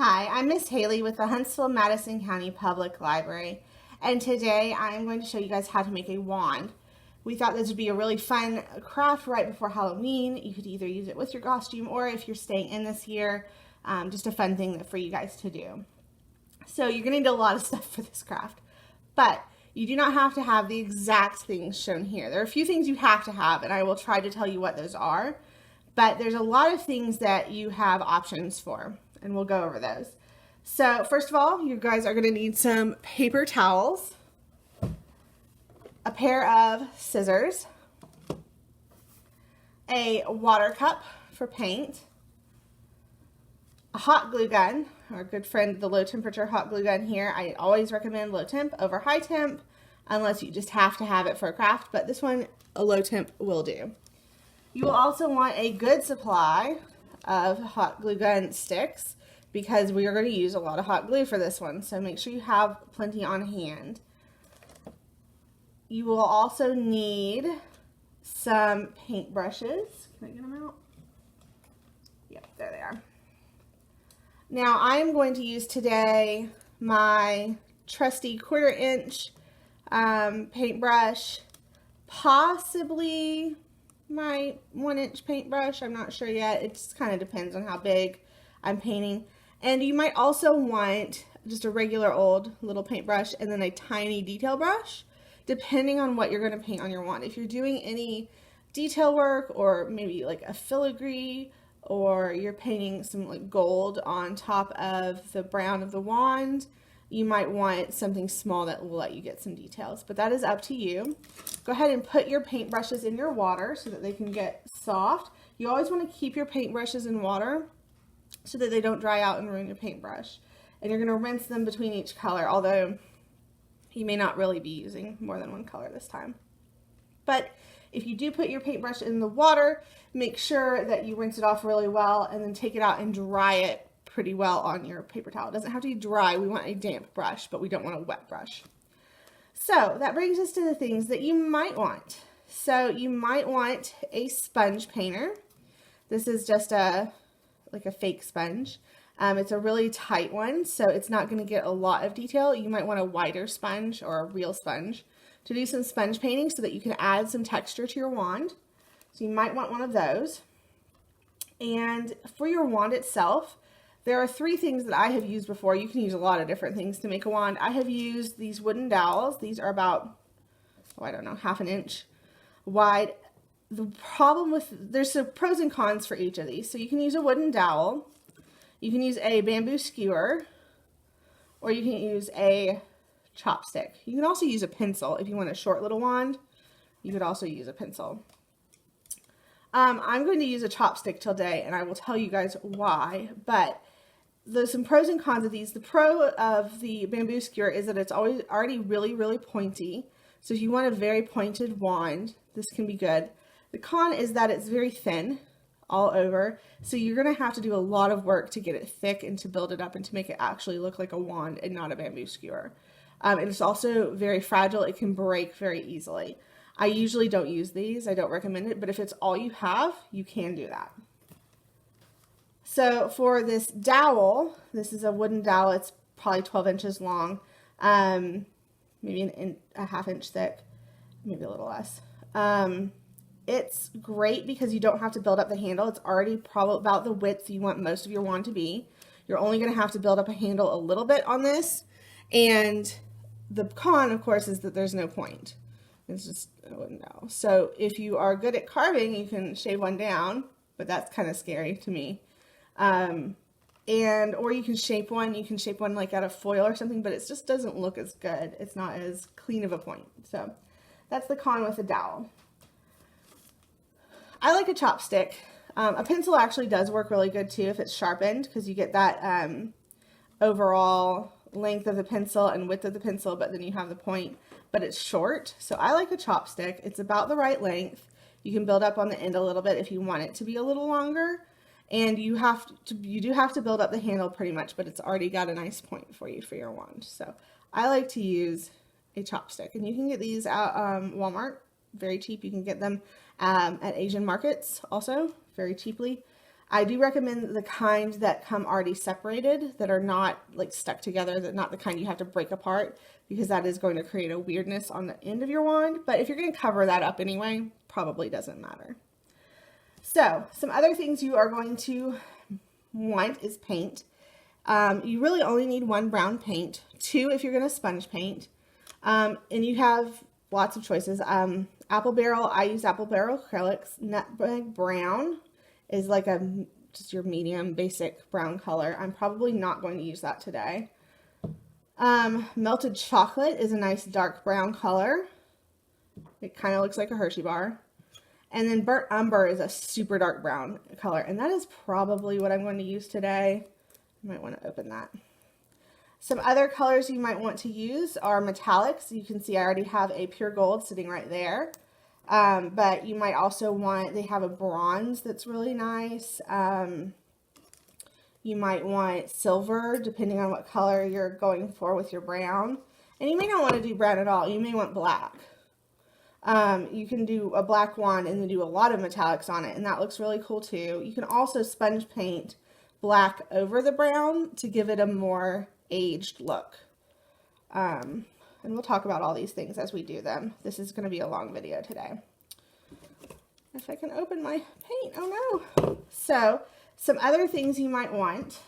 Hi, I'm Miss Haley with the Huntsville-Madison County Public Library, and today I'm going to show you guys how to make a wand. We thought this would be a really fun craft right before Halloween. You could either use it with your costume or if you're staying in this year, just a fun thing for you guys to do. So you're going to need a lot of stuff for this craft, but you do not have to have the exact things shown here. There are a few things you have to have, and I will try to tell you what those are, but there's a lot of things that you have options for, and we'll go over those. So first of all, you guys are going to need some paper towels, a pair of scissors, a water cup for paint, a hot glue gun, our good friend the low temperature hot glue gun here. I always recommend low temp over high temp unless you just have to have it for a craft, but this one, a low temp will do. You will also want a good supply of hot glue gun sticks because we are going to use a lot of hot glue for this one, so make sure you have plenty on hand. You will also need some paint brushes. Can I get them out? Yep, there they are. Now I'm going to use today my trusty 1/4 inch paintbrush, possibly my 1 inch paintbrush. I'm not sure yet. It just kind of depends on how big I'm painting. And you might also want just a regular old little paintbrush and then a tiny detail brush, depending on what you're going to paint on your wand. If you're doing any detail work or maybe like a filigree, or you're painting some like gold on top of the brown of the wand, you might want something small that will let you get some details, but that is up to you. Go ahead and put your paintbrushes in your water so that they can get soft. You always want to keep your paintbrushes in water so that they don't dry out and ruin your paintbrush. And you're going to rinse them between each color, although you may not really be using more than one color this time. But if you do put your paintbrush in the water, make sure that you rinse it off really well and then take it out and dry it pretty well on your paper towel. It doesn't have to be dry. We want a damp brush, but we don't want a wet brush. So that brings us to the things that you might want. So you might want a sponge painter. This is just like a fake sponge. It's a really tight one, so it's not going to get a lot of detail. You might want a wider sponge or a real sponge to do some sponge painting so that you can add some texture to your wand. So you might want one of those. And for your wand itself, there are 3 things that I have used before. You can use a lot of different things to make a wand. I have used these wooden dowels. These are about, I don't know, 1/2 inch wide. The problem with, there's some pros and cons for each of these. So you can use a wooden dowel, you can use a bamboo skewer, or you can use a chopstick. You can also use a pencil. If you want a short little wand, you could also use a pencil. I'm going to use a chopstick today, and I will tell you guys why, but there's some pros and cons of these. The pro of the bamboo skewer is that it's already really, really pointy. So if you want a very pointed wand, this can be good. The con is that it's very thin all over, so you're going to have to do a lot of work to get it thick and to build it up and to make it actually look like a wand and not a bamboo skewer. And it's also very fragile. It can break very easily. I usually don't use these. I don't recommend it, but if it's all you have, you can do that. So for this dowel, this is a wooden dowel. It's probably 12 inches long, maybe a 1/2 inch thick, maybe a little less. It's great because you don't have to build up the handle. It's already probably about the width you want most of your wand to be. You're only going to have to build up a handle a little bit on this, and the con, of course, is that there's no point. It's just a wooden dowel. So if you are good at carving, you can shave one down, but that's kind of scary to me. Or you can shape one. You can shape one like out of foil or something, but it just doesn't look as good. It's not as clean of a point. So that's the con with a dowel. I like a chopstick. A pencil actually does work really good too if it's sharpened, because you get that overall length of the pencil and width of the pencil, but then you have the point, but it's short. So I like a chopstick. It's about the right length. You can build up on the end a little bit if you want it to be a little longer, and you do have to build up the handle pretty much, but it's already got a nice point for you for your wand. So I like to use a chopstick, and you can get these at Walmart, very cheap. You can get them at Asian markets also very cheaply. I do recommend the kind that come already separated, that are not like stuck together, that not the kind you have to break apart, because that is going to create a weirdness on the end of your wand. But if you're going to cover that up anyway, probably doesn't matter. So some other things you are going to want is paint. You really only need one brown paint, two if you're going to sponge paint, and you have lots of choices. Apple Barrel, I use Apple Barrel acrylics. Nutmeg Brown is like just your medium basic brown color. I'm probably not going to use that today. Melted Chocolate is a nice dark brown color. It kind of looks like a Hershey bar. And then Burnt Umber is a super dark brown color, and that is probably what I'm going to use today. I might want to open that. Some other colors you might want to use are metallics. You can see I already have a pure gold sitting right there. But you might also want, they have a bronze that's really nice. You might want silver, depending on what color you're going for with your brown. And you may not want to do brown at all. You may want black. You can do a black wand and then do a lot of metallics on it, and that looks really cool too. You can also sponge paint black over the brown to give it a more aged look. And we'll talk about all these things as we do them. This is going to be a long video today. If I can open my paint, oh no. So, some other things you might want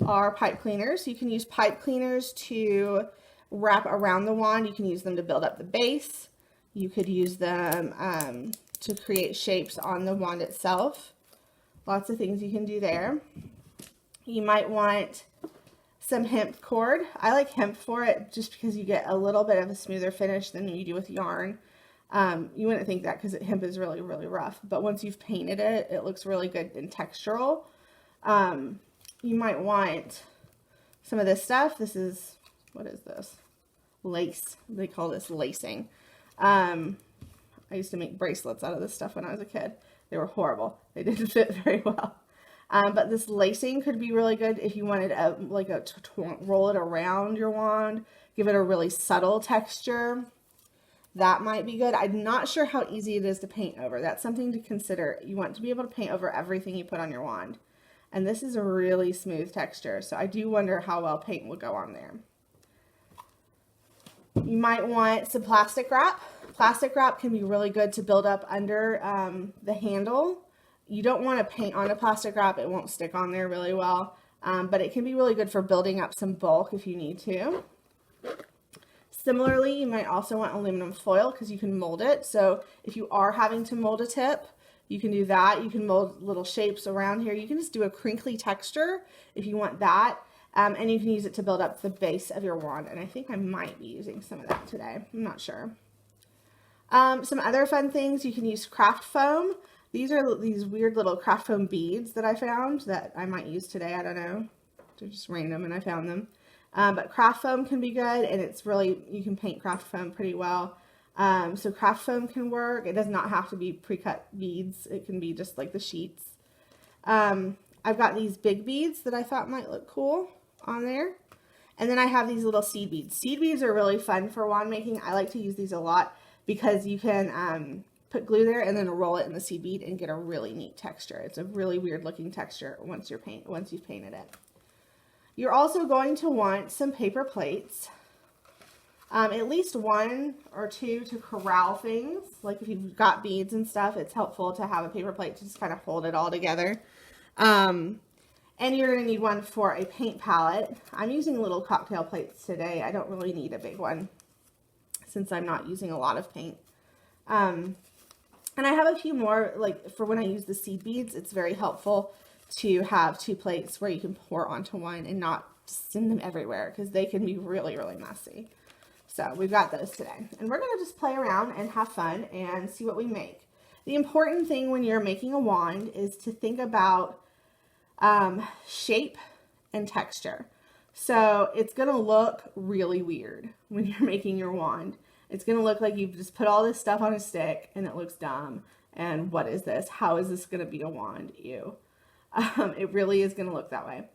are pipe cleaners. You can use pipe cleaners to wrap around the wand. You can use them to build up the base. You could use them to create shapes on the wand itself. Lots of things you can do there. You might want some hemp cord. I like hemp for it just because you get a little bit of a smoother finish than you do with yarn. You wouldn't think that because hemp is really, really rough. But once you've painted it, it looks really good and textural. You might want some of this stuff. This is, what is this? Lace. They call this lacing. I used to make bracelets out of this stuff when I was a kid. They were horrible. They didn't fit very well. But this lacing could be really good if you wanted to roll it around your wand, give it a really subtle texture. That might be good. I'm not sure how easy it is to paint over. That's something to consider. You want to be able to paint over everything you put on your wand. And this is a really smooth texture, so I do wonder how well paint will go on there. You might want some plastic wrap. Plastic wrap can be really good to build up under the handle. You don't want to paint on a plastic wrap. It won't stick on there really well, but it can be really good for building up some bulk if you need to. Similarly, you might also want aluminum foil because you can mold it. So if you are having to mold a tip, you can do that. You can mold little shapes around here. You can just do a crinkly texture if you want that. And you can use it to build up the base of your wand. And I think I might be using some of that today. I'm not sure. Some other fun things, you can use craft foam. These are these weird little craft foam beads that I found that I might use today. I don't know. They're just random and I found them. But craft foam can be good, and it's really, you can paint craft foam pretty well. So craft foam can work. It does not have to be pre-cut beads. It can be just like the sheets. I've got these big beads that I thought might look cool on there. And then I have these little seed beads. Seed beads are really fun for wand making. I like to use these a lot because you can put glue there and then roll it in the seed bead and get a really neat texture. It's a really weird looking texture once you've painted it. You're also going to want some paper plates, at least one or two to corral things. Like if you've got beads and stuff, it's helpful to have a paper plate to just kind of hold it all together. And you're going to need one for a paint palette. I'm using little cocktail plates today. I don't really need a big one since I'm not using a lot of paint. And I have a few more, like for when I use the seed beads, it's very helpful to have two plates where you can pour onto one and not send them everywhere because they can be really, really messy. So we've got those today. And we're going to just play around and have fun and see what we make. The important thing when you're making a wand is to think about shape and texture. So it's going to look really weird when you're making your wand. It's going to look like you've just put all this stuff on a stick and it looks dumb. And what is this? How is this going to be a wand? Ew. It really is going to look that way.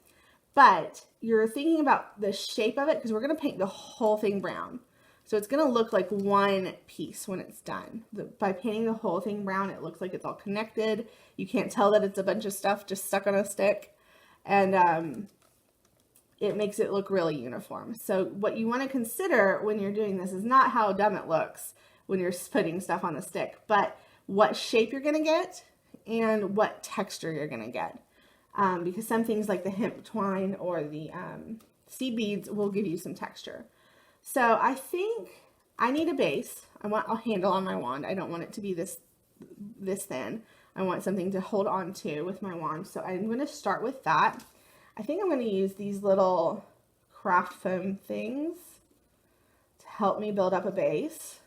But you're thinking about the shape of it because we're going to paint the whole thing brown. So it's going to look like one piece when it's done. By painting the whole thing brown, it looks like it's all connected. You can't tell that it's a bunch of stuff just stuck on a stick. And it makes it look really uniform. So what you want to consider when you're doing this is not how dumb it looks when you're putting stuff on the stick, but what shape you're going to get and what texture you're going to get. Because some things like the hemp twine or the seed beads will give you some texture. So I think I need a base. I want a handle on my wand. I don't want it to be this thin. I want something to hold on to with my wand. So I'm going to start with that. I think I'm going to use these little craft foam things to help me build up a base.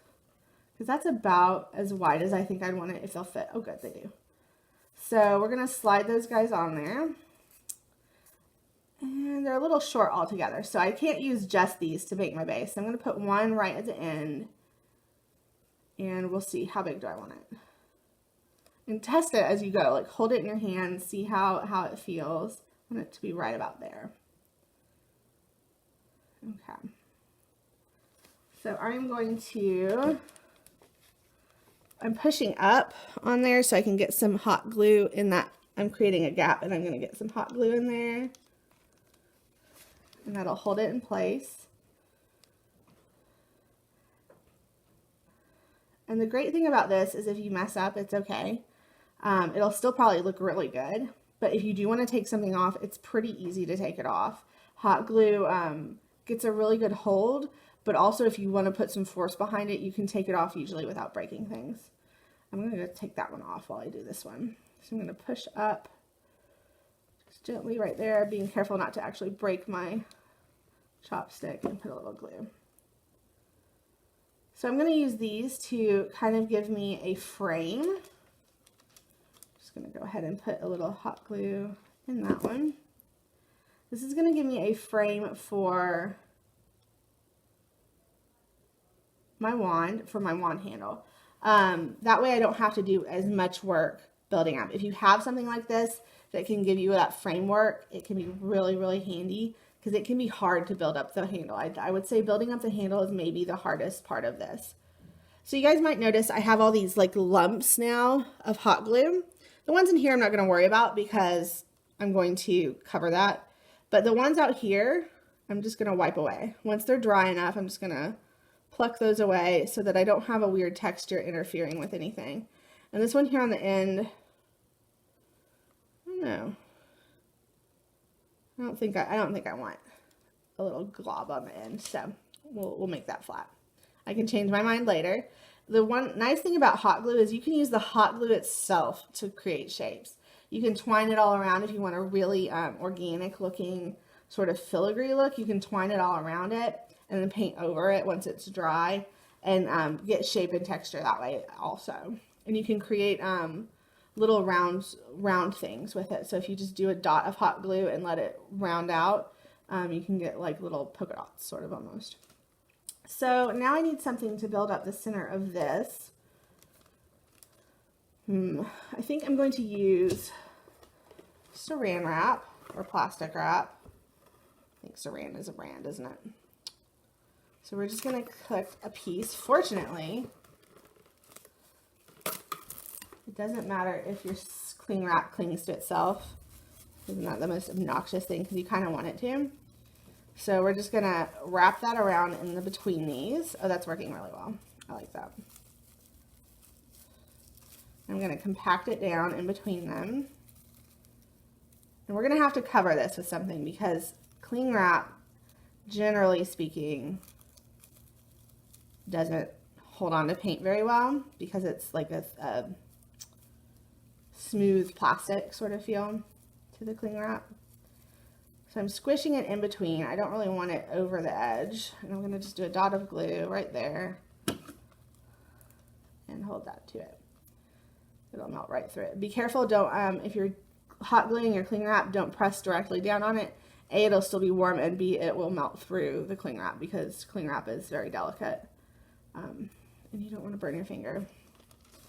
Because that's about as wide as I think I'd want it if they'll fit. Oh, good, they do. So we're going to slide those guys on there. And they're a little short altogether, so I can't use just these to make my base. I'm going to put one right at the end, and we'll see how big do I want it. And test it as you go. Like, hold it in your hand, see how it feels. I want it to be right about there. Okay. So I'm pushing up on there so I can get some hot glue in that. I'm creating a gap, and I'm going to get some hot glue in there. And that'll hold it in place. And the great thing about this is if you mess up, it's okay. It'll still probably look really good. But if you do want to take something off, it's pretty easy to take it off. Hot glue gets a really good hold, but also if you want to put some force behind it, you can take it off usually without breaking things. I'm going to take that one off while I do this one. So I'm going to push up just gently right there, being careful not to actually break my chopstick, and put a little glue. So I'm going to use these to kind of give me a frame. Just going to go ahead and put a little hot glue in that one. This is going to give me a frame for my wand, handle. That way I don't have to do as much work building up. If you have something like this that can give you that framework, it can be really, really handy because it can be hard to build up the handle. I would say building up the handle is maybe the hardest part of this. So you guys might notice I have all these like lumps now of hot glue. The ones in here I'm not going to worry about because I'm going to cover that. But the ones out here, I'm just going to wipe away. Once they're dry enough, I'm just going to pluck those away so that I don't have a weird texture interfering with anything. And this one here on the end, I don't know. I don't think I want a little glob on the end, so we'll make that flat. I can change my mind later. The one nice thing about hot glue is you can use the hot glue itself to create shapes. You can twine it all around if you want a really organic looking sort of filigree look. You can twine it all around it and then paint over it once it's dry and get shape and texture that way also. And you can create little round things with it. So if you just do a dot of hot glue and let it round out, you can get like little polka dots sort of almost. So now I need something to build up the center of this. I think I'm going to use saran wrap or plastic wrap. I think saran is a brand, isn't it? So we're just going to cut a piece. Fortunately, it doesn't matter if your cling wrap clings to itself. Isn't that the most obnoxious thing? Because you kind of want it to. So we're just going to wrap that around in the between these. Oh, that's working really well. I like that. I'm going to compact it down in between them. And we're going to have to cover this with something because cling wrap, generally speaking, doesn't hold on to paint very well because it's like a smooth plastic sort of feel to the cling wrap. So I'm squishing it in between. I don't really want it over the edge. And I'm going to just do a dot of glue right there and hold that to it. It'll melt right through it. Be careful, don't, if you're hot gluing your cling wrap, don't press directly down on it. A, it'll still be warm, and B, it will melt through the cling wrap because cling wrap is very delicate. And you don't want to burn your finger.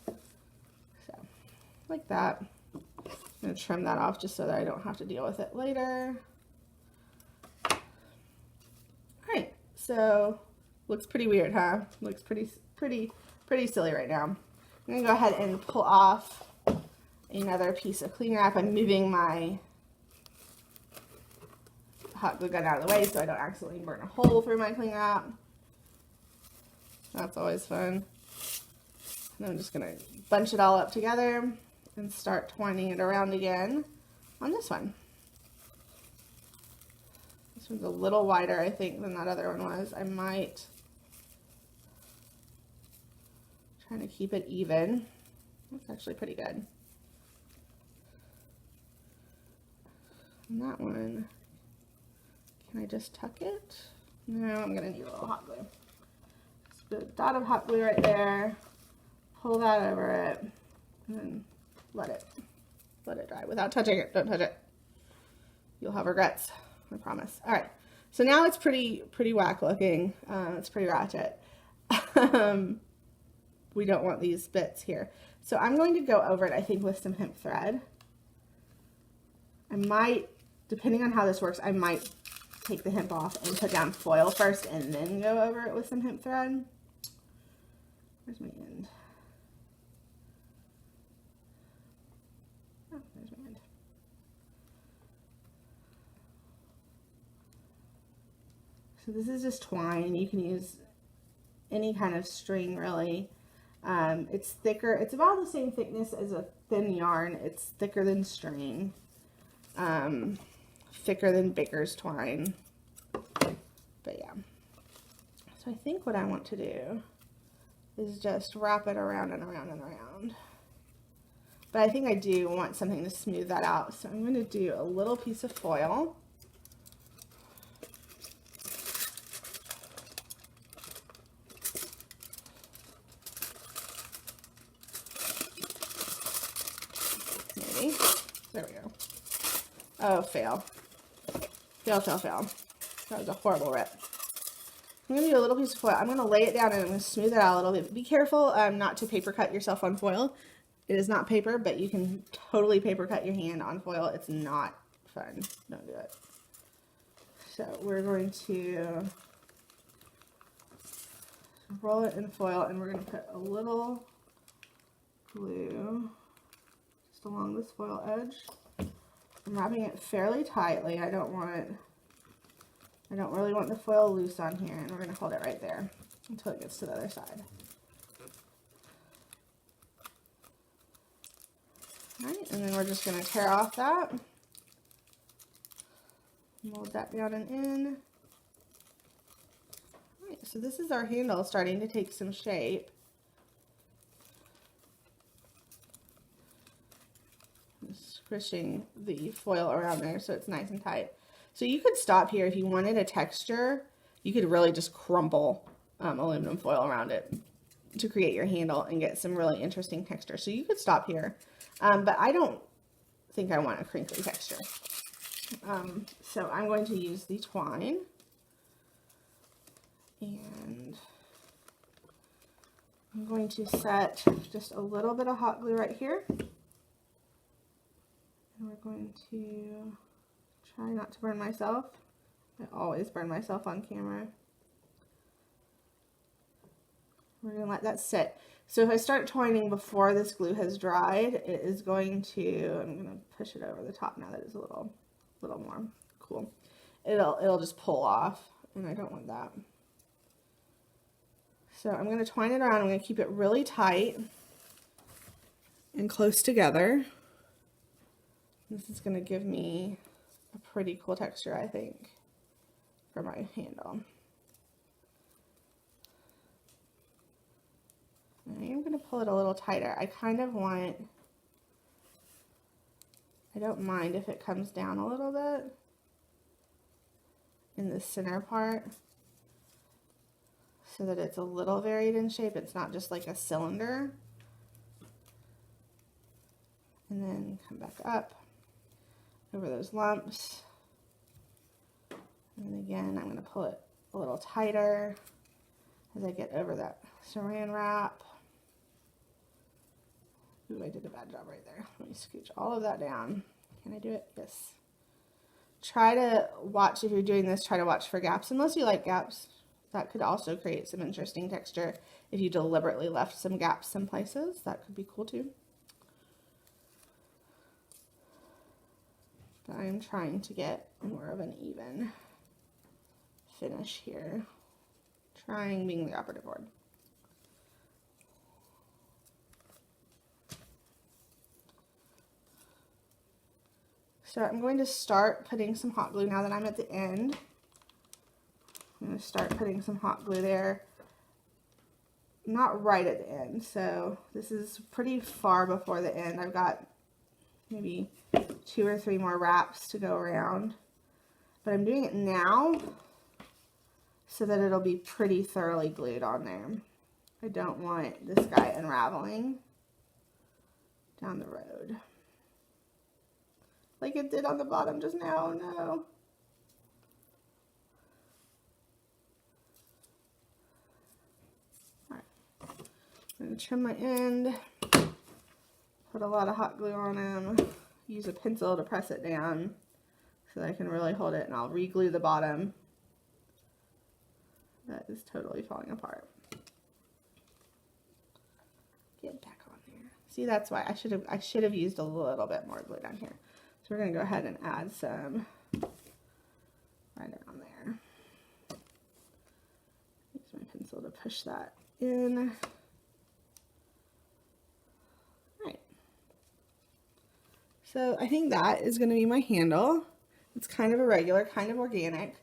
So, like that. I'm going to trim that off just so that I don't have to deal with it later. Alright, so Looks pretty weird, huh? Looks pretty silly right now. I'm gonna go ahead and pull off another piece of cling wrap. I'm moving my hot glue gun out of the way so I don't accidentally burn a hole through my cling wrap. That's always fun. And I'm just gonna bunch it all up together and start twining it around again on this one. This one's a little wider, I think, than that other one was. I might trying to keep it even. That's actually pretty good. And that one, can I just tuck it? No, I'm gonna need a little hot glue. Just put a dot of hot glue right there. Pull that over it, and then let it dry without touching it. Don't touch it. You'll have regrets, I promise. All right, so now it's pretty whack looking. It's pretty ratchet. We don't want these bits here. So I'm going to go over it, I think, with some hemp thread. I might, depending on how this works, I might take the hemp off and put down foil first and then go over it with some hemp thread. Where's my end? Oh, there's my end. So this is just twine. You can use any kind of string, really. It's thicker. It's about the same thickness as a thin yarn. It's thicker than string. Thicker than baker's twine. But yeah. So I think what I want to do is just wrap it around and around and around. But I think I do want something to smooth that out. So I'm going to do a little piece of foil. Maybe. There we go. Oh, fail. Fail, fail, fail. That was a horrible rip. I'm going to do a little piece of foil. I'm going to lay it down and I'm going to smooth it out a little bit. Be careful not to paper cut yourself on foil. It is not paper, but you can totally paper cut your hand on foil. It's not fun. Don't do it. So we're going to roll it in foil and we're going to put a little glue just along this foil edge. I'm wrapping it fairly tightly. I don't really want the foil loose on here, and we're going to hold it right there until it gets to the other side. Alright, and then we're just going to tear off that. Mold that down and in. Alright, so this is our handle starting to take some shape. Squishing the foil around there so it's nice and tight. So you could stop here if you wanted a texture. You could really just crumple aluminum foil around it to create your handle and get some really interesting texture. So you could stop here, but I don't think I want a crinkly texture. So I'm going to use the twine, and I'm going to set just a little bit of hot glue right here. And we're going to try not to burn myself. I always burn myself on camera. We're going to let that sit. So if I start twining before this glue has dried, it is going to, I'm going to push it over the top now that it's a little more cool. It'll just pull off, and I don't want that. So I'm going to twine it around. I'm going to keep it really tight and close together. This is going to give me a pretty cool texture, I think, for my handle. I am going to pull it a little tighter. I kind of want, I don't mind if it comes down a little bit in the center part so that it's a little varied in shape. It's not just like a cylinder. And then come back up over those lumps. And again, I'm going to pull it a little tighter as I get over that saran wrap. Ooh, I did a bad job right there. Let me scooch all of that down. Can I do it? Yes. Try to watch, if you're doing this, try to watch for gaps. Unless you like gaps, That could also create some interesting texture if you deliberately left some gaps some places. That could be cool too. But I'm trying to get more of an even finish here. Trying being the operative word. So I'm going to start putting some hot glue now that I'm at the end. I'm going to start putting some hot glue there. Not right at the end, so this is pretty far before the end. I've got maybe 2 or 3 more wraps to go around. But I'm doing it now so that it'll be pretty thoroughly glued on there. I don't want this guy unraveling down the road. Like it did on the bottom just now. No. Alright. I'm going to trim my end. Put a lot of hot glue on them. Use a pencil to press it down so that I can really hold it, and I'll re-glue the bottom. That is totally falling apart. Get back on there. See, that's why I should have used a little bit more glue down here. So we're going to go ahead and add some right around there. Use my pencil to push that in. Alright. So I think that is going to be my handle. It's kind of irregular, kind of organic,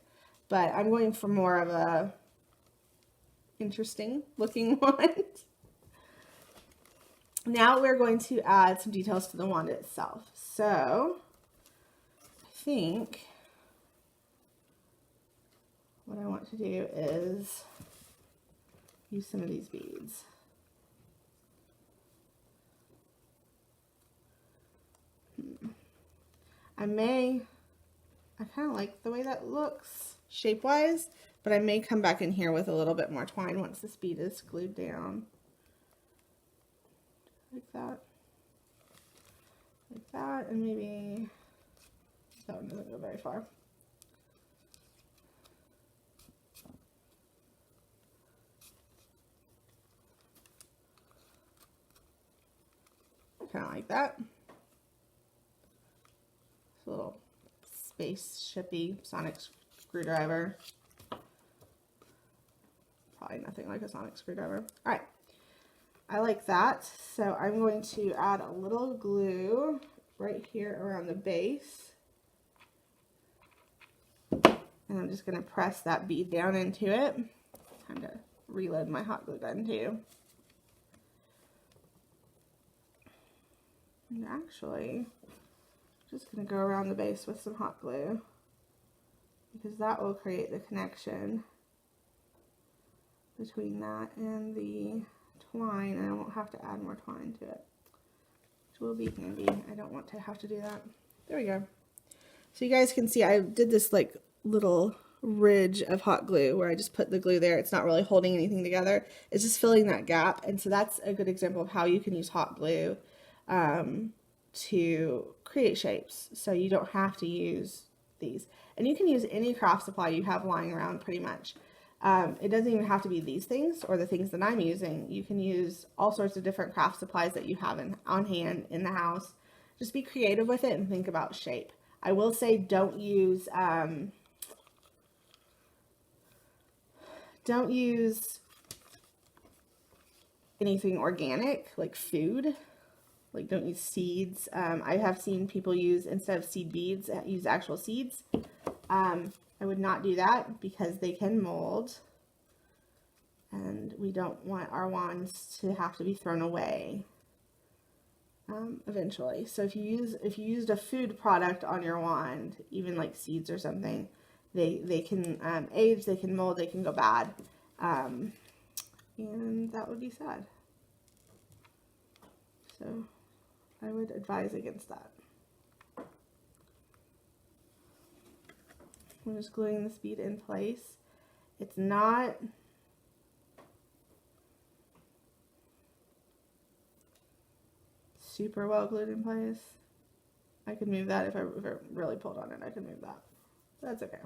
but I'm going for more of a interesting looking one. Now we're going to add some details to the wand itself. So I think what I want to do is use some of these beads. I kind of like the way that looks shape-wise, but I may come back in here with a little bit more twine once this bead is glued down. Like that. Like that, and maybe that one doesn't go very far. Kind of like that. It's a little spaceshipy sonic screwdriver. Probably nothing like a sonic screwdriver. All right, I like that. So I'm going to add a little glue right here around the base. And I'm just going to press that bead down into it. Time to reload my hot glue gun too. And actually, I'm just going to go around the base with some hot glue, because that will create the connection between that and the twine, and I won't have to add more twine to it, which will be handy. I don't want to have to do that. There we go. So you guys can see I did this like little ridge of hot glue where I just put the glue there. It's not really holding anything together. It's just filling that gap. And so that's a good example of how you can use hot glue to create shapes. So you don't have to use these. And you can use any craft supply you have lying around pretty much. It doesn't even have to be these things or the things that I'm using. You can use all sorts of different craft supplies that you have on hand in the house. Just be creative with it and think about shape. I will say don't use anything organic like food. Like don't use seeds. I have seen people use, instead of seed beads, use actual seeds. I would not do that because they can mold, and we don't want our wands to have to be thrown away eventually. So if you used a food product on your wand, even like seeds or something, they can age, they can mold, they can go bad, and that would be sad. So I would advise against that. I'm just gluing this bead in place. It's not super well glued in place. I could move that if I really pulled on it. I could move that. That's okay.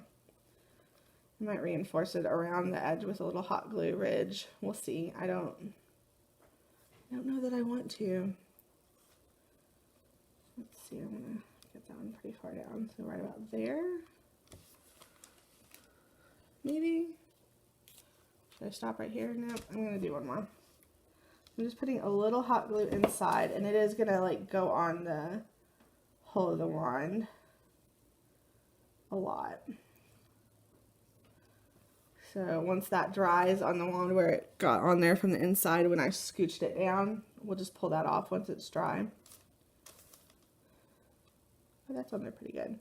I might reinforce it around the edge with a little hot glue ridge. We'll see. I don't know that I want to. Let's see, I'm gonna get that one pretty far down. So right about there. Maybe. Should I stop right here? No, I'm gonna do one more. I'm just putting a little hot glue inside, and it is gonna like go on the hole of the wand a lot. So once that dries on the wand where it got on there from the inside when I scooched it down, we'll just pull that off once it's dry. But that's on there pretty good.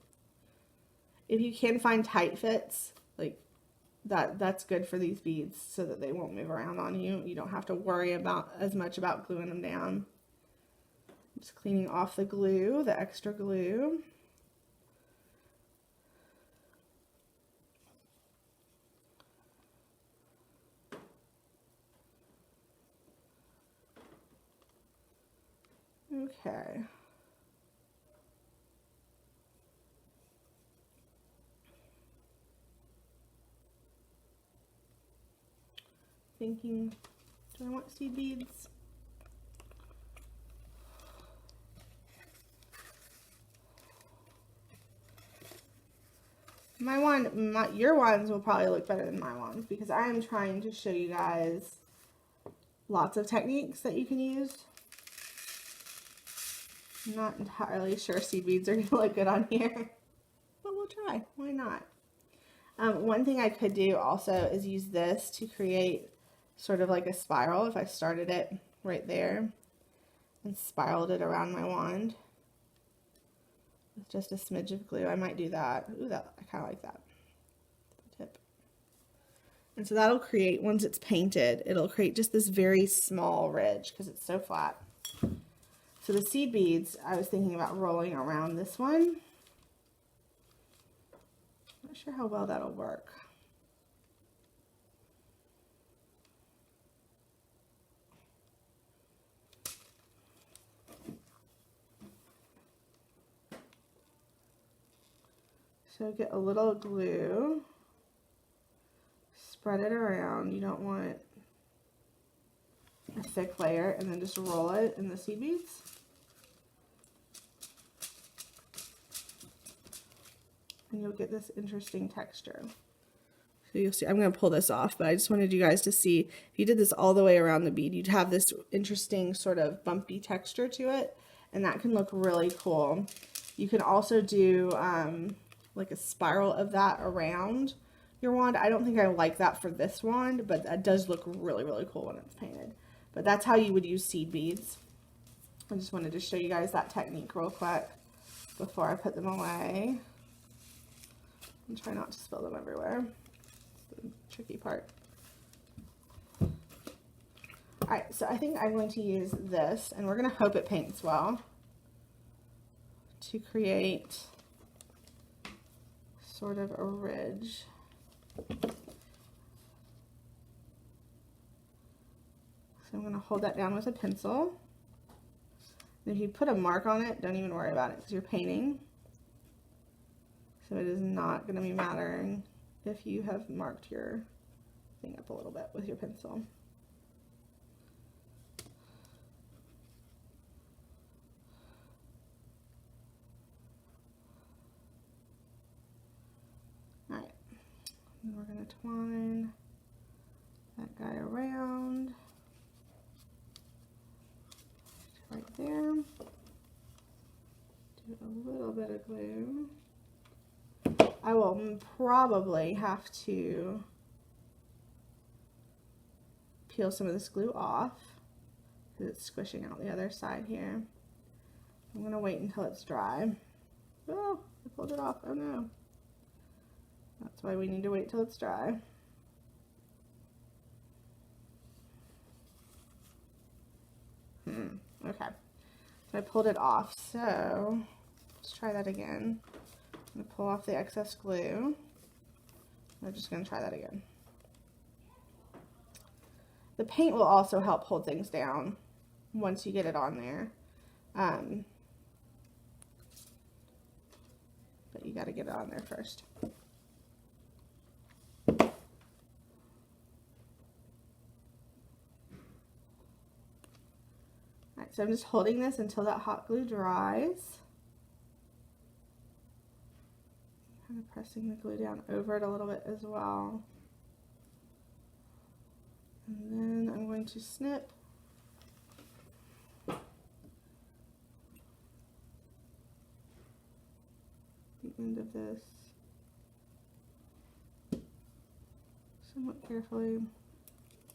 If you can find tight fits, like that's good for these beads so that they won't move around on you. You don't have to worry about as much about gluing them down. Just cleaning off the glue, the extra glue. Okay. Thinking, do I want seed beads? Your wands will probably look better than my wands because I am trying to show you guys lots of techniques that you can use. I'm not entirely sure seed beads are going to look good on here, but we'll try. Why not? One thing I could do also is use this to create sort of like a spiral if I started it right there and spiraled it around my wand with just a smidge of glue. I might do that. Ooh, I kind of like that. Tip. And so that'll create, once it's painted, it'll create just this very small ridge because it's so flat. So the seed beads, I was thinking about rolling around this one. Not sure how well that'll work. So get a little glue, spread it around. You don't want a thick layer, and then just roll it in the seed beads. And you'll get this interesting texture. So you'll see, I'm going to pull this off, but I just wanted you guys to see, if you did this all the way around the bead, you'd have this interesting sort of bumpy texture to it, and that can look really cool. You can also do like a spiral of that around your wand. I don't think I like that for this wand, but that does look really, really cool when it's painted. But that's how you would use seed beads. I just wanted to show you guys that technique real quick before I put them away. And try not to spill them everywhere. It's the tricky part. Alright, so I think I'm going to use this, and we're going to hope it paints well, to create sort of a ridge. So I'm going to hold that down with a pencil. And if you put a mark on it, don't even worry about it because you're painting. So it is not going to be mattering if you have marked your thing up a little bit with your pencil. Alright, and we're going to twine that guy around right there. Do a little bit of glue. I will probably have to peel some of this glue off because it's squishing out the other side here. I'm going to wait until it's dry. Oh, I pulled it off. Oh no. That's why we need to wait till it's dry. Okay. So I pulled it off. So let's try that again. I'm going to pull off the excess glue. I'm just going to try that again. The paint will also help hold things down once you get it on there. But you got to get it on there first. Alright, so I'm just holding this until that hot glue dries. Kind of pressing the glue down over it a little bit as well. And then I'm going to snip the end of this somewhat carefully.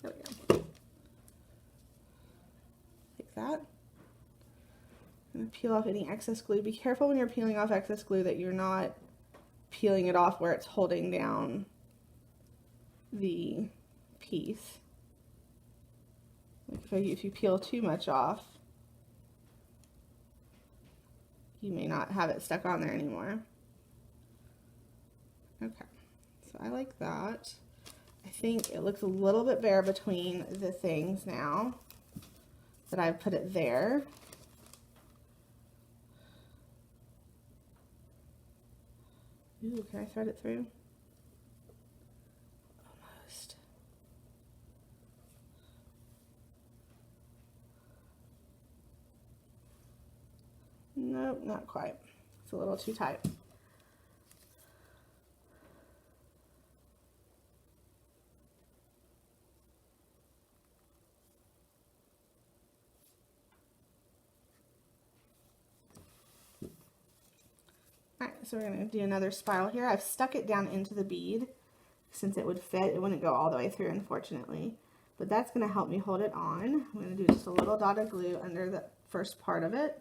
There we go. Like that. I'm going to peel off any excess glue. Be careful when you're peeling off excess glue that you're not peeling it off where it's holding down the piece. Like if you peel too much off, you may not have it stuck on there anymore. Okay, so I like that. I think it looks a little bit bare between the things now that I've put it there. Ooh, can I thread it through? Almost. Nope, not quite. It's a little too tight. Alright, so we're going to do another spiral here. I've stuck it down into the bead. Since it would fit, it wouldn't go all the way through, unfortunately. But that's going to help me hold it on. I'm going to do just a little dot of glue under the first part of it.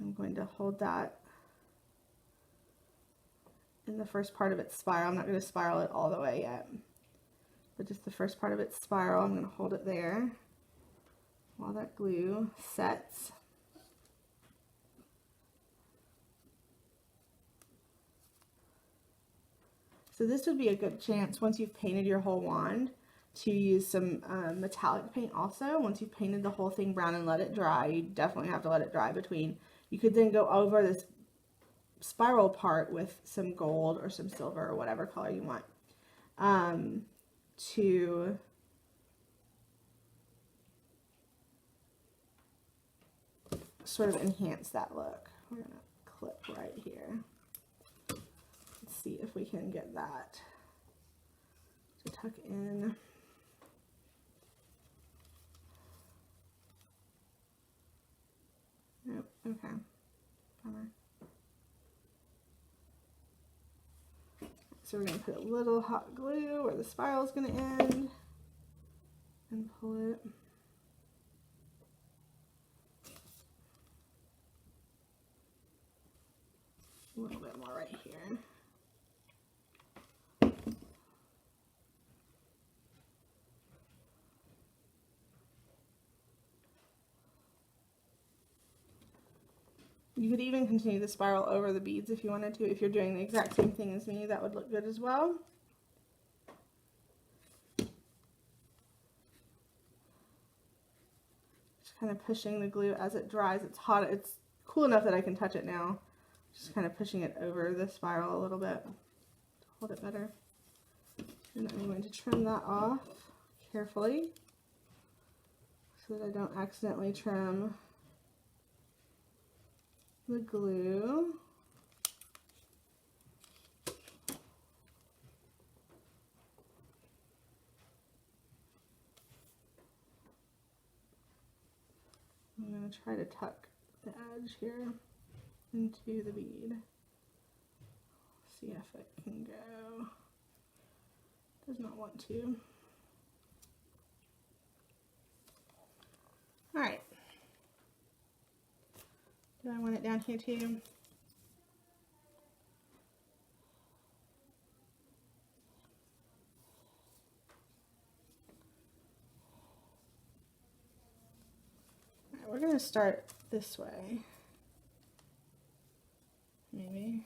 I'm going to hold that in the first part of its spiral. I'm not going to spiral it all the way yet, but just the first part of its spiral. I'm going to hold it there while that glue sets. So this would be a good chance, once you've painted your whole wand, to use some metallic paint also. Once you've painted the whole thing brown and let it dry, you definitely have to let it dry between. You could then go over this spiral part with some gold or some silver or whatever color you want to sort of enhance that look. We're going to clip right here. Let's see if we can get that to tuck in. Nope, okay. Bummer. So we're going to put a little hot glue where the spiral is going to end and pull it. A little bit more right here. You could even continue the spiral over the beads if you wanted to. If you're doing the exact same thing as me, that would look good as well. Just kind of pushing the glue as it dries. It's hot. It's cool enough that I can touch it now. Just kind of pushing it over the spiral a little bit to hold it better. And I'm going to trim that off carefully so that I don't accidentally trim the glue. I'm going to try to tuck the edge here into the bead. See if it can go. Does not want to. Alright. Do I want it down here too? Alright, we're going to start this way. Maybe.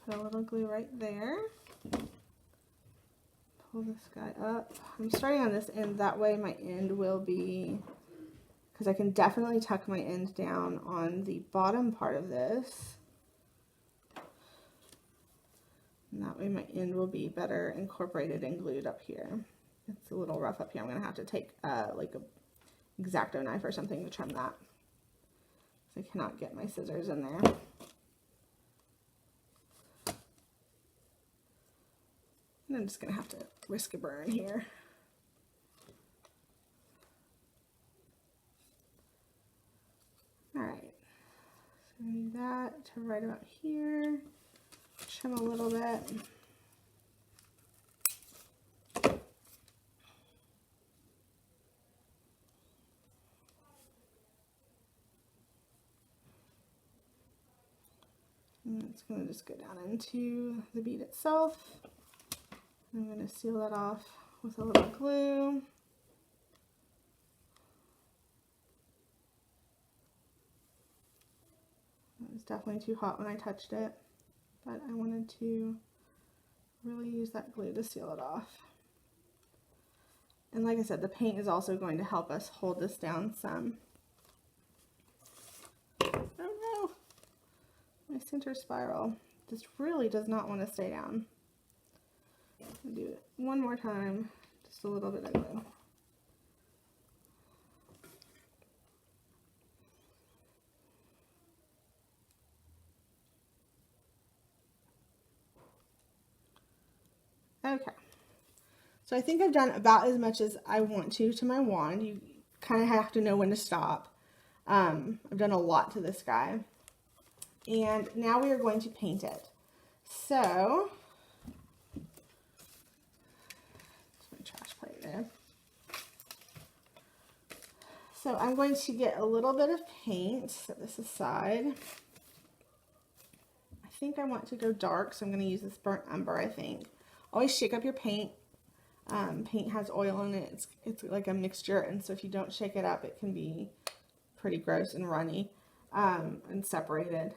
Put a little glue right there. Pull this guy up. I'm starting on this end, that way my end will be, because I can definitely tuck my end down on the bottom part of this. And that way my end will be better incorporated and glued up here. It's a little rough up here. I'm going to have to take like a X-Acto knife or something to trim that. I cannot get my scissors in there. And I'm just going to have to risk a burn here. Alright, so I'm going to do that to right about here. Trim a little bit. And it's going to just go down into the bead itself. I'm going to seal that off with a little glue. It was definitely too hot when I touched it, but I wanted to really use that glue to seal it off. And like I said, the paint is also going to help us hold this down some. Oh no! My center spiral just really does not want to stay down. I'll do it one more time, just a little bit of glue. Okay, so I think I've done about as much as I want to my wand. You kind of have to know when to stop. I've done a lot to this guy. And now we are going to paint it. So, my trash plate there. So I'm going to get a little bit of paint, set this aside. I think I want to go dark, so I'm going to use this burnt umber, I think. Always shake up your paint. Paint has oil in it. It's like a mixture, and so if you don't shake it up, it can be pretty gross and runny and separated.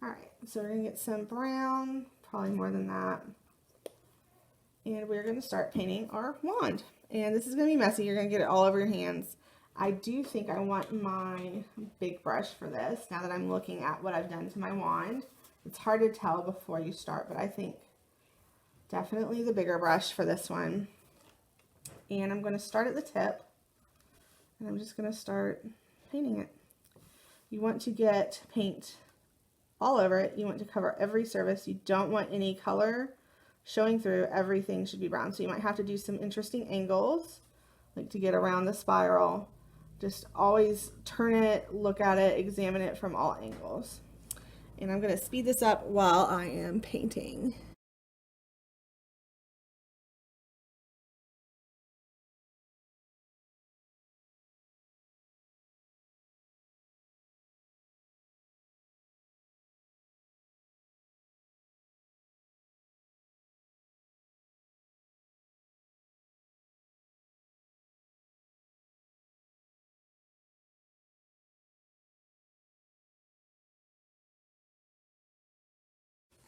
Alright, so we're going to get some brown, probably more than that. And we're going to start painting our wand. And this is going to be messy. You're going to get it all over your hands. I do think I want my big brush for this, now that I'm looking at what I've done to my wand. It's hard to tell before you start, but I think definitely the bigger brush for this one. And I'm going to start at the tip, and I'm just going to start painting it. You want to get paint all over it. You want to cover every surface. You don't want any color showing through. Everything should be brown. So you might have to do some interesting angles, like to get around the spiral. Just always turn it, look at it, examine it from all angles. And I'm going to speed this up while I am painting.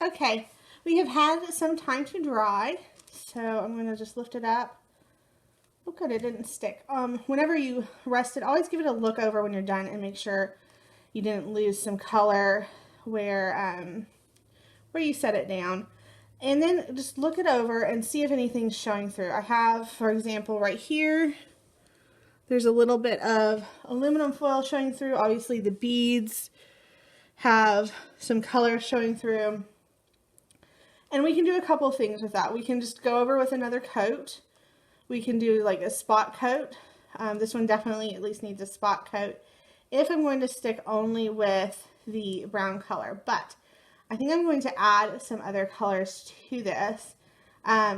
Okay, we have had some time to dry, so I'm going to just lift it up. Oh good, it didn't stick. Whenever you rest it, always give it a look over when you're done and make sure you didn't lose some color where you set it down. And then just look it over and see if anything's showing through. I have, for example, right here, there's a little bit of aluminum foil showing through. Obviously the beads have some color showing through. And we can do a couple things with that. We can just go over with another coat. We can do like a spot coat. This one definitely at least needs a spot coat if I'm going to stick only with the brown color. But I think I'm going to add some other colors to this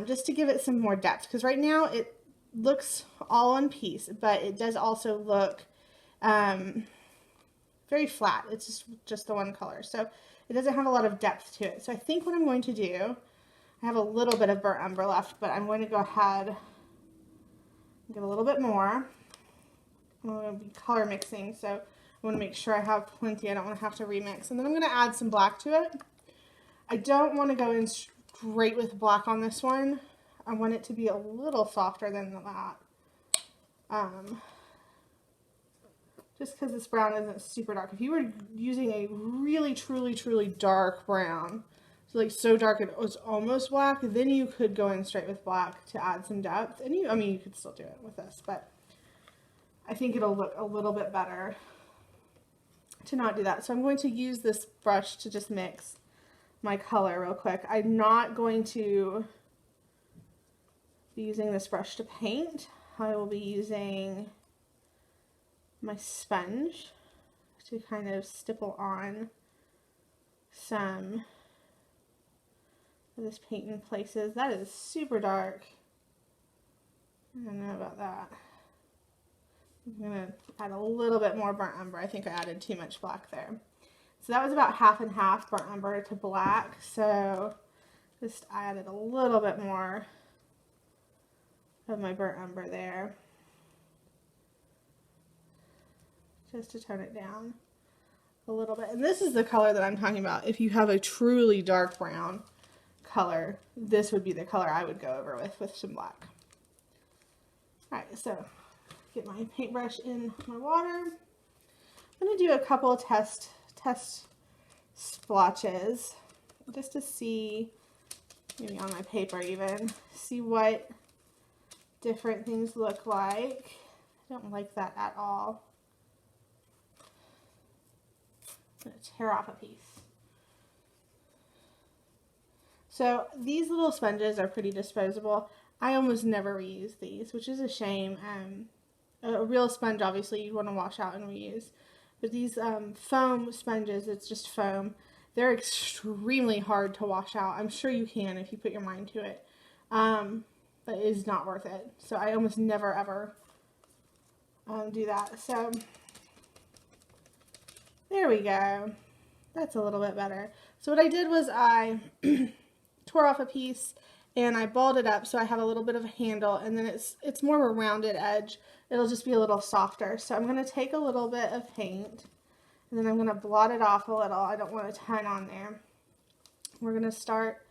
just to give it some more depth. Because right now it looks all one piece, but it does also look very flat. It's just the one color. So it doesn't have a lot of depth to it. So I think what I'm going to do, I have a little bit of burnt umber left, but I'm going to go ahead and get a little bit more. I'm going to be color mixing, so I want to make sure I have plenty. I don't want to have to remix. And then I'm going to add some black to it. I don't want to go in straight with black on this one. I want it to be a little softer than that. Just because this brown isn't super dark. If you were using a really, truly, truly dark brown, so like so dark it was almost black, then you could go in straight with black to add some depth. And I mean, you could still do it with this, but I think it'll look a little bit better to not do that. So I'm going to use this brush to just mix my color real quick. I'm not going to be using this brush to paint. I will be using my sponge to kind of stipple on some of this paint in places. That is super dark. I don't know about that. I'm going to add a little bit more burnt umber. I think I added too much black there. So that was about half and half, burnt umber to black. So just added a little bit more of my burnt umber there, just to tone it down a little bit. And this is the color that I'm talking about. If you have a truly dark brown color, this would be the color I would go over with some black. All right, so get my paintbrush in my water. I'm going to do a couple of test splotches just to see, maybe on my paper even, see what different things look like. I don't like that at all. I'm going to tear off a piece. So these little sponges are pretty disposable. I almost never reuse these, which is a shame. A real sponge, obviously, you'd want to wash out and reuse. But these foam sponges, it's just foam, they're extremely hard to wash out. I'm sure you can if you put your mind to it. But it is not worth it. So I almost never, ever do that. So there we go. That's a little bit better. So what I did was I tore off a piece and I balled it up so I have a little bit of a handle, and then it's more of a rounded edge. It'll just be a little softer. So I'm going to take a little bit of paint and then I'm going to blot it off a little. I don't want a ton on there. We're going to start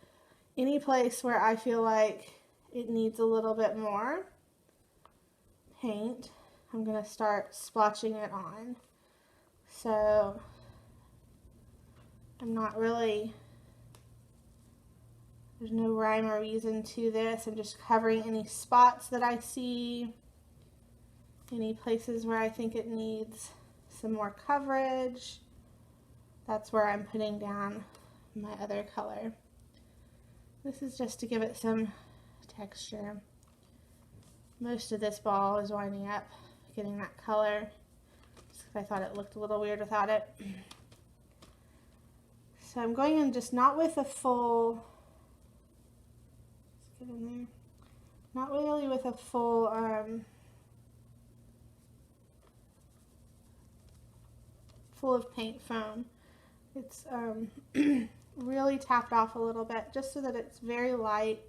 any place where I feel like it needs a little bit more paint. I'm going to start splotching it on. So I'm not really, there's no rhyme or reason to this. I'm just covering any spots that I see, any places where I think it needs some more coverage. That's where I'm putting down my other color. This is just to give it some texture. Most of this ball is winding up getting that color, just because I thought it looked a little weird without it. So I'm going in just not with a full, let's get in there, not really with a full full of paint foam. It's really tapped off a little bit just so that it's very light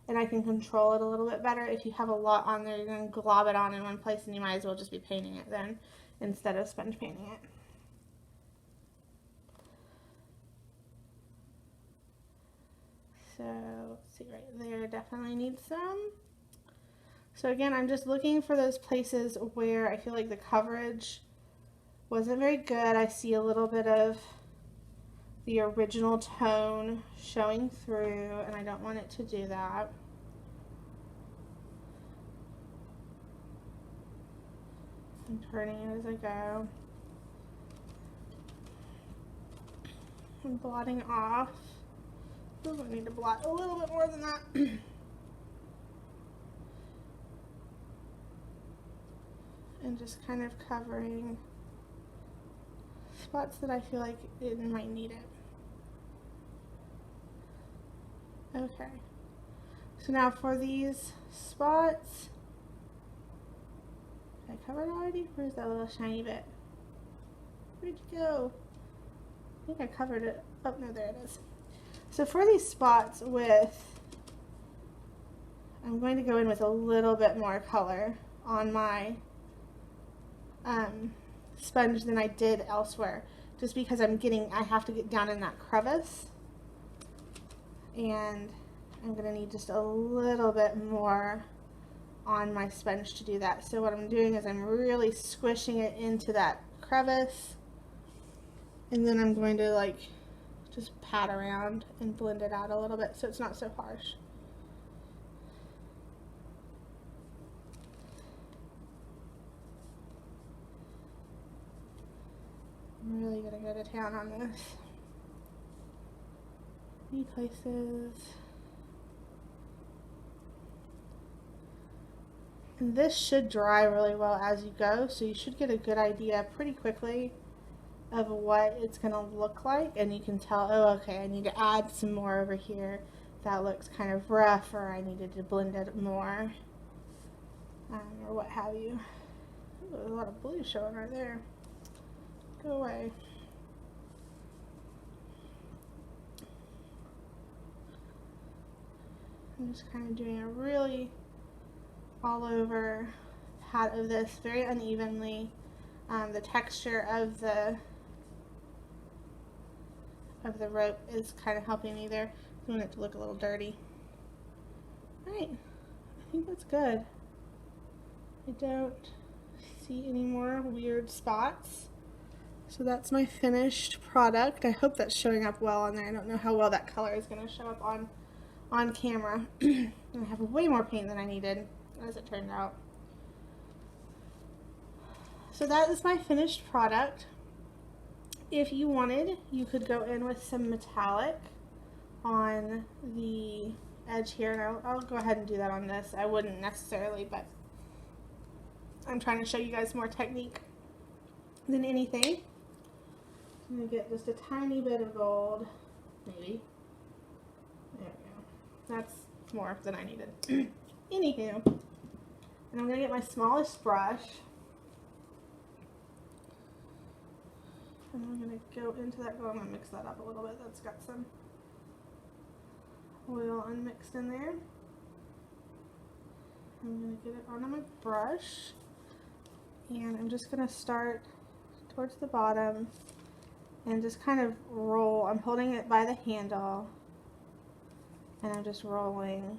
and I can control it a little bit better. If you have a lot on there, you're going to glob it on in one place and you might as well just be painting it then instead of sponge painting it. So let's see, right there definitely needs some. So again, I'm just looking for those places where I feel like the coverage wasn't very good. I see a little bit of the original tone showing through, and I don't want it to do that. I'm turning it as I go. I'm blotting off. Ooh, I need to blot a little bit more than that. And just kind of covering spots that I feel like it might need it. Okay, so now for these spots, did I cover it already? Where's that little shiny bit? Where'd you go? I think I covered it. Oh no, there it is. So for these spots I'm going to go in with a little bit more color on my sponge than I did elsewhere, just because I have to get down in that crevice. and I'm going to need just a little bit more on my sponge to do that. So what I'm doing is I'm really squishing it into that crevice, and then I'm going to like just pat around and blend it out a little bit so it's not so harsh. I'm really going to go to town on this. Any places. And this should dry really well as you go, so you should get a good idea pretty quickly of what it's going to look like, and you can tell, oh, okay, I need to add some more over here. That looks kind of rough, or I needed to blend it more, or what have you. Ooh, there's a lot of blue showing right there. Go away. I'm just kind of doing a really all over pat of this very unevenly. The texture of the rope is kind of helping me there. I want it to look a little dirty. Alright, I think that's good. I don't see any more weird spots. So that's my finished product. I hope that's showing up well on there. I don't know how well that color is going to show up on camera. I have way more paint than I needed, as it turned out. So that is my finished product. If you wanted, you could go in with some metallic on the edge here, and I'll go ahead and do that on this. I wouldn't necessarily, but I'm trying to show you guys more technique than anything. I'm going to get just a tiny bit of gold, maybe. There we go. That's more than I needed. Anywho, and I'm going to get my smallest brush, and I'm going to go into that gold. I'm going to mix that up a little bit. That's got some oil unmixed in there. I'm going to get it onto my brush, and I'm just going to start towards the bottom and just kind of roll. I'm holding it by the handle, and I'm just rolling.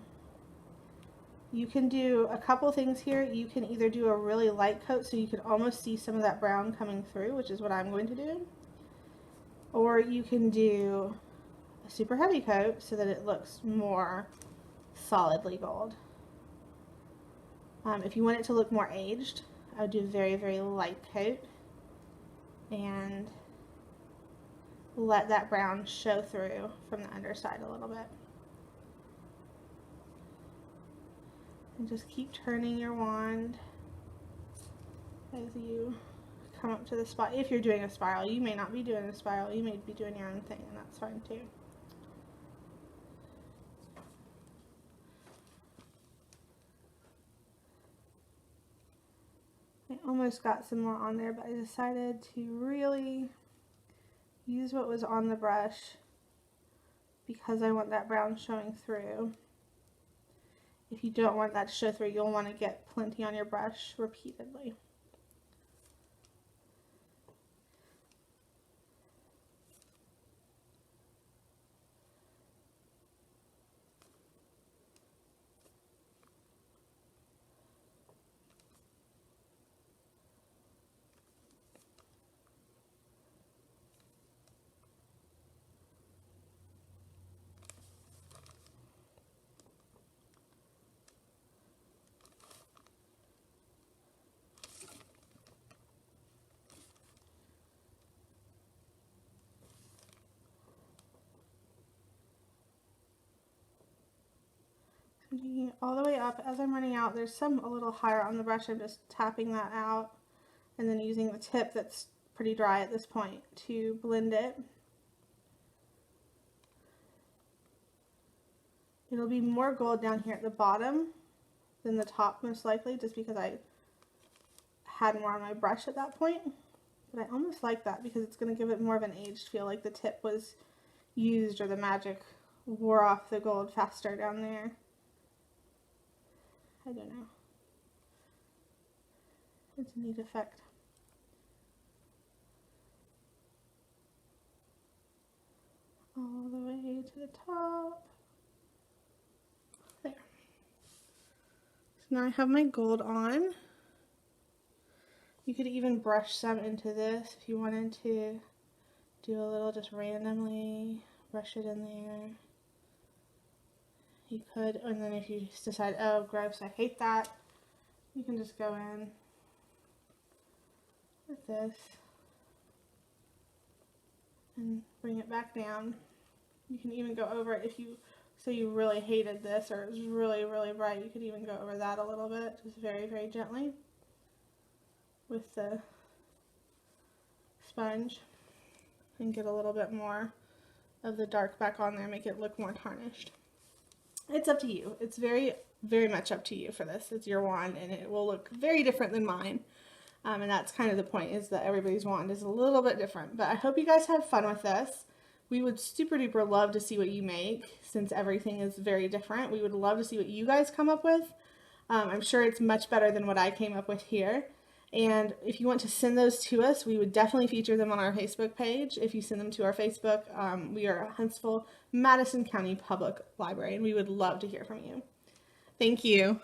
You can do a couple things here. You can either do a really light coat so you can almost see some of that brown coming through, which is what I'm going to do. Or you can do a super heavy coat so that it looks more solidly gold. If you want it to look more aged, I would do a very, very light coat and let that brown show through from the underside a little bit. And just keep turning your wand as you come up to the spot. If you're doing a spiral, you may not be doing a spiral, you may be doing your own thing, and that's fine too. I almost got some more on there, but I decided to really use what was on the brush because I want that brown showing through. If you don't want that to show through, you'll want to get plenty on your brush repeatedly. All the way up. As I'm running out, there's some a little higher on the brush. I'm just tapping that out and then using the tip that's pretty dry at this point to blend it. It'll be more gold down here at the bottom than the top, most likely, just because I had more on my brush at that point. But I almost like that because it's going to give it more of an aged feel, like the tip was used or the magic wore off the gold faster down there. I don't know. It's a neat effect. All the way to the top. Now I have my gold on. You could even brush some into this if you wanted to do a little just randomly, brush it in there. You could, and then if you decide, oh gross, I hate that, you can just go in with this and bring it back down. You can even go over it if you, so you really hated this or it was really, really bright, you could even go over that a little bit, just very, very gently with the sponge and get a little bit more of the dark back on there, make it look more tarnished. It's up to you. It's very, very much up to you for this. It's your wand and it will look very different than mine. And that's kind of the point, is that everybody's wand is a little bit different. But I hope you guys had fun with this. We would super duper love to see what you make, since everything is very different. We would love to see what you guys come up with. I'm sure it's much better than what I came up with here. And if you want to send those to us, we would definitely feature them on our Facebook page. If you send them to our Facebook, we are Huntsville, Madison County Public Library, and we would love to hear from you. Thank you.